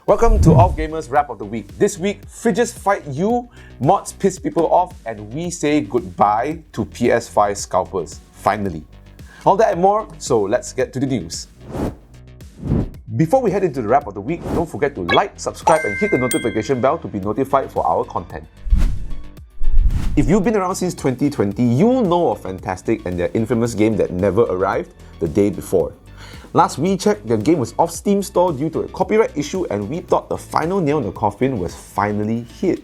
Welcome to OffGamers Wrap of the Week. This week, fridges fight you, mods piss people off, and we say goodbye to PS5 scalpers. Finally. All that and more, so let's get to the news. Before we head into the Wrap of the Week, don't forget to like, subscribe, and hit the notification bell to be notified for our content. If you've been around since 2020, you'll know of Fntastic and their infamous game that never arrived, The Day Before. Last we checked, the game was off Steam store due to a copyright issue, and we thought the final nail in the coffin was finally hit.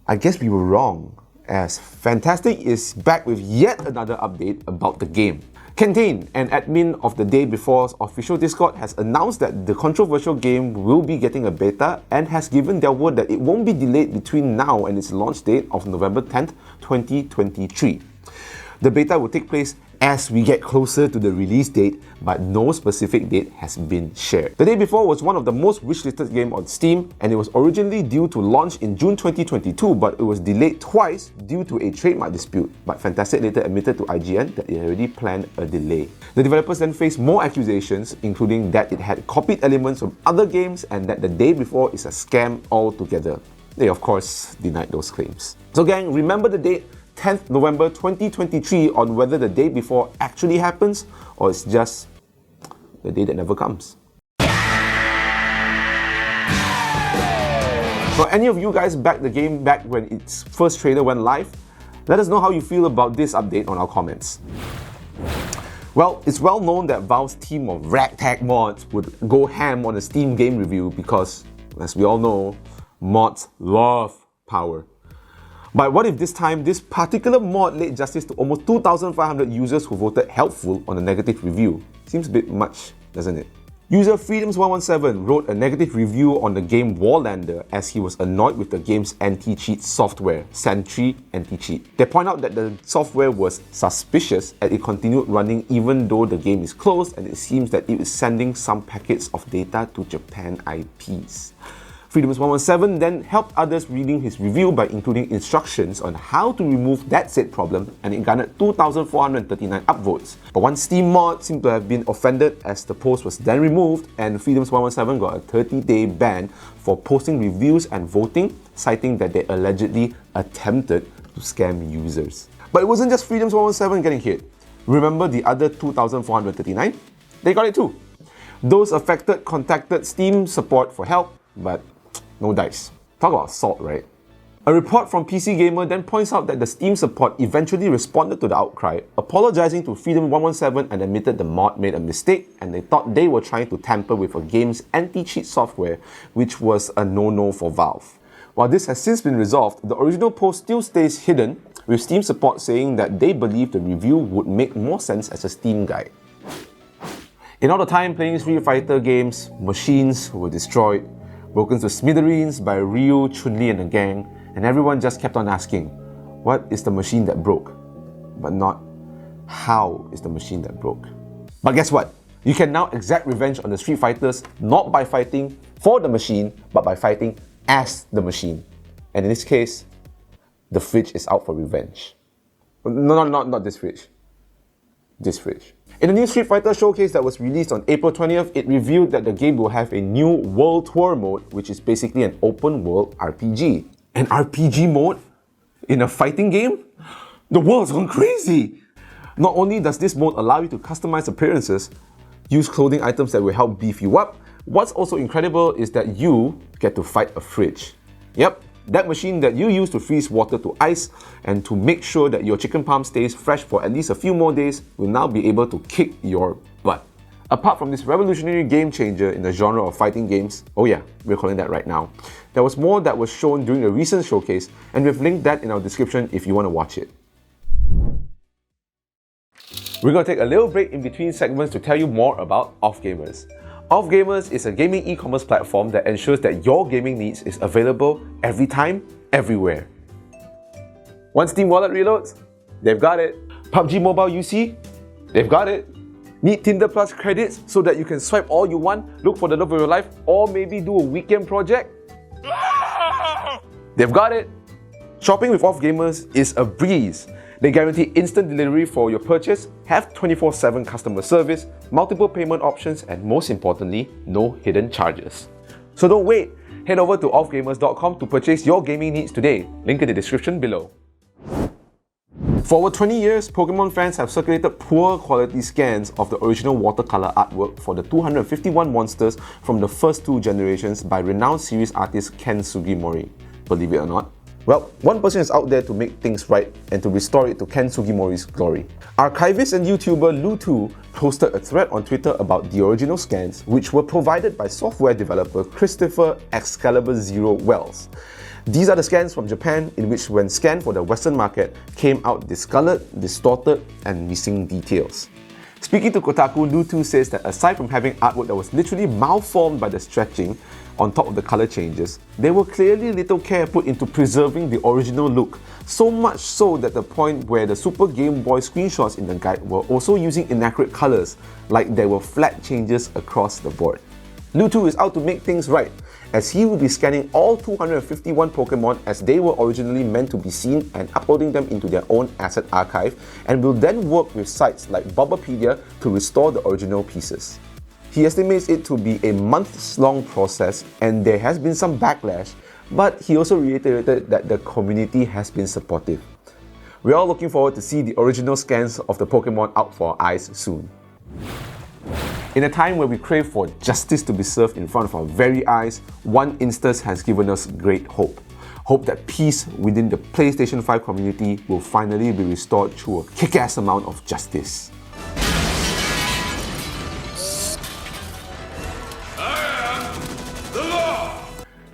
I guess we were wrong, as Fntastic is back with yet another update about the game. Kentain, an admin of The Day Before's official Discord, has announced that the controversial game will be getting a beta and has given their word that it won't be delayed between now and its launch date of November 10th, 2023. The beta will take place as we get closer to the release date, but no specific date has been shared. The Day Before was one of the most wishlisted games on Steam, and it was originally due to launch in June 2022, but it was delayed twice due to a trademark dispute. But Fntastic later admitted to IGN that it had already planned a delay. The developers then faced more accusations, including that it had copied elements from other games and that The Day Before is a scam altogether. They of course denied those claims. So gang, remember the date, 10th November 2023, on whether The Day Before actually happens or it's just the day that never comes. For any of you guys backed the game back when its first trailer went live, let us know how you feel about this update on our comments. Well, it's well known that Valve's team of ragtag mods would go ham on a Steam game review because, as we all know, mods love power. But what if this time, this particular mod laid justice to almost 2,500 users who voted helpful on a negative review? Seems a bit much, doesn't it? User Freedoms117 wrote a negative review on the game Warlander as he was annoyed with the game's anti-cheat software, Sentry Anti-Cheat. They point out that the software was suspicious as it continued running even though the game is closed, and it seems that it is sending some packets of data to Japan IPs. Freedoms117 then helped others reading his review by including instructions on how to remove that said problem, and it garnered 2,439 upvotes. But one Steam mod seemed to have been offended as the post was then removed, and Freedoms117 got a 30-day ban for posting reviews and voting, citing that they allegedly attempted to scam users. But it wasn't just Freedoms117 getting hit. Remember the other 2,439? They got it too. Those affected contacted Steam support for help, but no dice. Talk about salt, right? A report from PC Gamer then points out that the Steam support eventually responded to the outcry, apologizing to Freedom117 and admitted the mod made a mistake and they thought they were trying to tamper with a game's anti-cheat software, which was a no-no for Valve. While this has since been resolved, the original post still stays hidden, with Steam support saying that they believe the review would make more sense as a Steam guide. In all the time playing Streetfighter games, machines were destroyed, broken to smithereens by Ryu, Chun-Li and the gang, and everyone just kept on asking, what is the machine that broke? But not, how is the machine that broke? But guess what? You can now exact revenge on the Street Fighters not by fighting for the machine, but by fighting as the machine. And in this case, the fridge is out for revenge. No, not this fridge. This fridge. In a new Street Fighter showcase that was released on April 20th, it revealed that the game will have a new World Tour mode, which is basically an open world RPG. An RPG mode in a fighting game? The world's gone crazy! Not only does this mode allow you to customize appearances, use clothing items that will help beef you up, what's also incredible is that you get to fight a fridge. Yep, that machine that you use to freeze water to ice and to make sure that your chicken palm stays fresh for at least a few more days will now be able to kick your butt. Apart from this revolutionary game changer in the genre of fighting games, oh yeah, we're calling that right now, there was more that was shown during the recent showcase, and we've linked that in our description if you want to watch it. We're going to take a little break in between segments to tell you more about OffGamers. OffGamers is a gaming e-commerce platform that ensures that your gaming needs is available every time, everywhere. Want Steam Wallet reloads? They've got it. PUBG Mobile UC? They've got it. Need Tinder Plus credits so that you can swipe all you want, look for the love of your life, or maybe do a weekend project? They've got it. Shopping with OffGamers is a breeze. They guarantee instant delivery for your purchase, have 24/7 customer service, multiple payment options, and most importantly, no hidden charges. So don't wait. Head over to offgamers.com to purchase your gaming needs today. Link in the description below. For over 20 years, Pokemon fans have circulated poor quality scans of the original watercolor artwork for the 251 monsters from the first two generations by renowned series artist Kensugimori. Believe it or not. Well, one person is out there to make things right and to restore it to Kensugimori's glory. Archivist and YouTuber Lu2 posted a thread on Twitter about the original scans, which were provided by software developer Christopher Excalibur Zero Wells. These are the scans from Japan in which, when scanned for the Western market, came out discolored, distorted, and missing details. Speaking to Kotaku, Lu2 says that aside from having artwork that was literally malformed by the stretching on top of the color changes, there were clearly little care put into preserving the original look, so much so that the point where the Super Game Boy screenshots in the guide were also using inaccurate colors, like there were flat changes across the board. Lu2 is out to make things right, as he will be scanning all 251 Pokemon as they were originally meant to be seen and uploading them into their own asset archive, and will then work with sites like Bulbapedia to restore the original pieces. He estimates it to be a months-long process, and there has been some backlash, but he also reiterated that the community has been supportive. We're all looking forward to see the original scans of the Pokemon out for our eyes soon. In a time where we crave for justice to be served in front of our very eyes, one instance has given us great hope. Hope that peace within the PlayStation 5 community will finally be restored through a kick-ass amount of justice.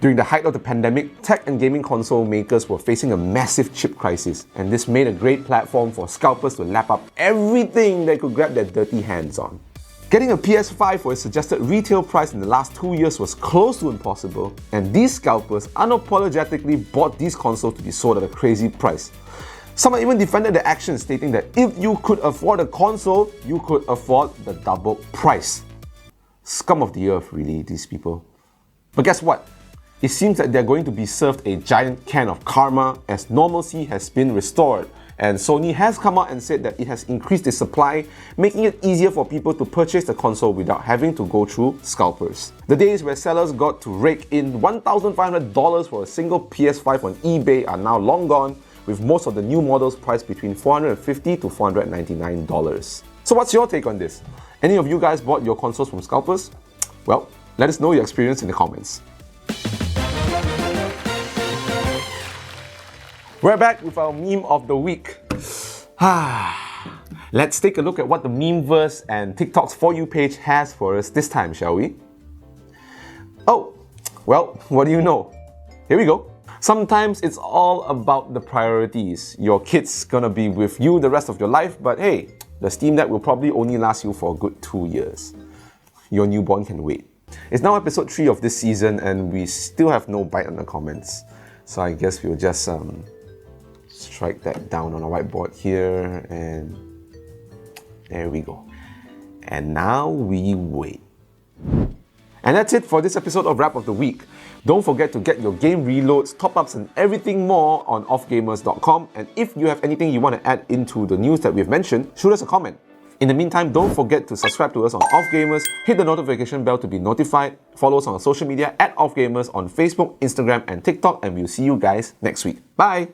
During the height of the pandemic, tech and gaming console makers were facing a massive chip crisis, and this made a great platform for scalpers to lap up everything they could grab their dirty hands on. Getting a PS5 for its suggested retail price in the last 2 years was close to impossible, and these scalpers unapologetically bought these consoles to be sold at a crazy price. Some even defended the action, stating that if you could afford a console, you could afford the double price. Scum of the earth, really, these people. But guess what? It seems that they're going to be served a giant can of karma as normalcy has been restored, and Sony has come out and said that it has increased its supply, making it easier for people to purchase the console without having to go through scalpers. The days where sellers got to rake in $1,500 for a single PS5 on eBay are now long gone, with most of the new models priced between $450 to $499. So what's your take on this? Any of you guys bought your consoles from scalpers? Well, let us know your experience in the comments. We're back with our meme of the week. Let's take a look at what the Memeverse and TikTok's For You page has for us this time, shall we? Oh, well, what do you know? Here we go. Sometimes it's all about the priorities. Your kid's gonna be with you the rest of your life, but hey, the Steam Deck will probably only last you for a good 2 years. Your newborn can wait. It's now episode 3 of this season, and we still have no bite on the comments. So I guess we'll just strike that down on a whiteboard here, and there we go. And now we wait. And that's it for this episode of Wrap of the Week. Don't forget to get your game reloads, top-ups, and everything more on offgamers.com. And if you have anything you want to add into the news that we've mentioned, shoot us a comment. In the meantime, don't forget to subscribe to us on OffGamers, hit the notification bell to be notified, follow us on social media at OffGamers on Facebook, Instagram, and TikTok, and we'll see you guys next week. Bye!